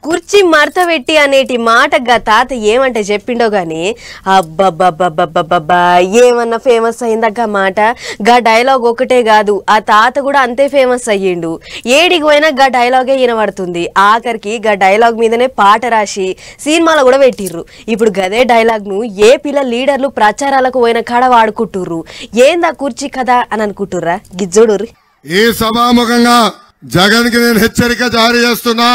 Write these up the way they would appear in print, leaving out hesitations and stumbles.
కుర్చీ మడత పెట్టి అనేటి మాట గా తాత ఏమంటే చెప్పిండో గాని అబ్బబ్బబ్బబ్బబ్బబ్బా ఏమన్నా ఫేమస్ అయిందక్క మాట. గా డైలాగ్ ఒకటే కాదు ఆ తాత కూడా అంతే ఫేమస్ అయ్యిండు. ఏడికి పోయినా గా డైలాగే వినబడుతుంది. ఆఖరికి గా డైలాగ్ మీదనే పాట రాసి సినిమాలో కూడా పెట్టిర్రు. ఇప్పుడు గదే డైలాగ్ ను ఏపీల లీడర్లు ప్రచారాలకు పోయిన కాడ వాడుకుంటుర్రు. ఏందా కుర్చీ కదా అని అనుకుంటుర్రా? గిజ్జోడుర్రి. ఈ సభాముఖంగా జగన్ కి నేను హెచ్చరిక జారీ చేస్తున్నా.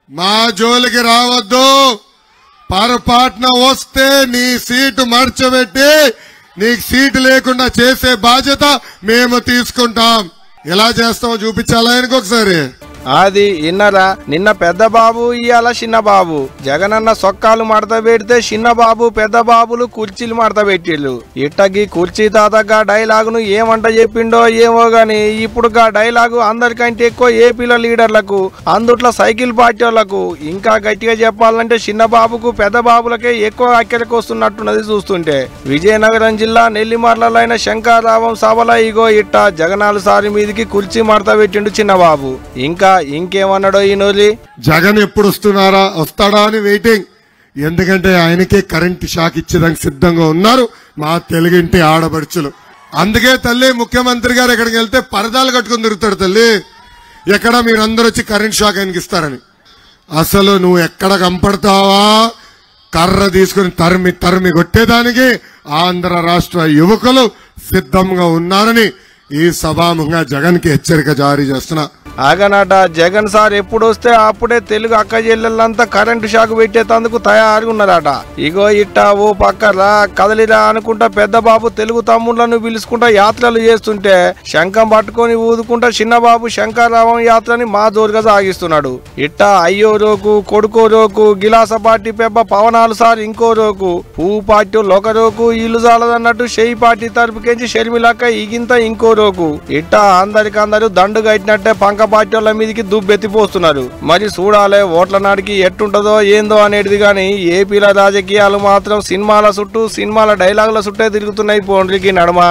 మా జోలికి రావద్దు. పొరపాటున వస్తే నీ సీటు మర్చబెట్టి నీకు సీటు లేకుండా చేసే బాధ్యత మేము తీసుకుంటాం. ఎలా చేస్తామో చూపించాలా ఆయనకు ఒకసారి. అది ఇన్నరా నిన్న పెద్ద బాబు ఇయాల చిన్న బాబు. జగనన్న సొక్కాలు మడత పెడితే చిన్న బాబు పెద్ద బాబులు కుర్చీలు మడత పెట్టిళ్ళు. ఇట్టకి కుర్చీ తాతగా డైలాగును ఏమంట చెప్పిండో ఏమో గాని ఇప్పుడు గా డైలాగు అందరికంటే ఎక్కువ ఏపీల లీడర్లకు అందుట్లో సైకిల్ పార్టీ వాళ్లకు ఇంకా గట్టిగా చెప్పాలంటే చిన్న బాబుకు పెద్ద బాబులకే ఎక్కువ అక్కడికి వస్తున్నట్టున్నది చూస్తుంటే. విజయనగరం జిల్లా నెల్లిమర్లైన శంకరరావం సభల ఇగో ఇట్ట జగనాలు సారి మీదికి కుర్చీ మడత పెట్టిండు చిన్నబాబు. ఇంకా ఇంకేమన్నాడో ఈ నోలి. జగన్ ఎప్పుడు వస్తాడా అని వెయిటింగ్. ఎందుకంటే ఆయనకే కరెంట్ షాక్ ఇచ్చేదానికి సిద్ధంగా ఉన్నారు మా తెలుగింటి ఆడబడుచులు. అందుకే తల్లి ముఖ్యమంత్రి గారు ఎక్కడికి వెళ్తే పరదాలు కట్టుకుని తిరుగుతాడు తల్లి. ఎక్కడ మీరందరూ వచ్చి కరెంట్ షాక్ ఆయనకి ఇస్తారని. అసలు నువ్వు ఎక్కడ కంపడతావా కర్ర తీసుకుని తరిమి తరిమి కొట్టేదానికి ఆంధ్ర రాష్ట్ర యువకులు సిద్ధంగా ఉన్నారని ఈ సభాముఖంగా జగన్ కి హెచ్చరిక జారీ చేస్తున్నా. ఆగనట జగన్ సార్ ఎప్పుడు వస్తే అప్పుడే తెలుగు అక్క చెల్లెళ్ళంతా కరెంటు షాక్ పెట్టేందుకు తయారుగా ఉన్నారట. ఇగో ఇట్టా ఓ పక్కరా కదలిరా అనుకుంటా పెద్ద బాబు తెలుగు తమ్ముళ్లను పిలుచుకుంటా యాత్రలు చేస్తుంటే శంఖం పట్టుకొని ఊదుకుంటా చిన్న బాబు శంకరరావం యాత్రని మా జోరుగా సాగిస్తున్నాడు. ఇట్టా అయ్యో రోకు కొడుకో రోకు గిలాస పార్టీ పెబ్బ పవనాలు సార్ ఇంకో రోకు పువ్వు పార్టీ ఒక రోకు ఇల్లు చాలదన్నట్టు షెయి పార్టీ తరపుకెంచి షర్మిలక్క ఇగింత ఇంకో రోకు. ఇట్టా అందరికందరూ దండు కట్టినట్టే పంక పార్టీ వాళ్ళ మీదకి దుబ్బెత్తిపోస్తున్నారు. మరి చూడాలే ఓట్ల నాడికి ఎట్టుంటదో ఏందో అనేది గాని ఏపీల రాజకీయాలు మాత్రం సినిమాల చుట్టూ సినిమాల డైలాగుల చుట్టే తిరుగుతున్నాయి పోండ్రికి నడమ.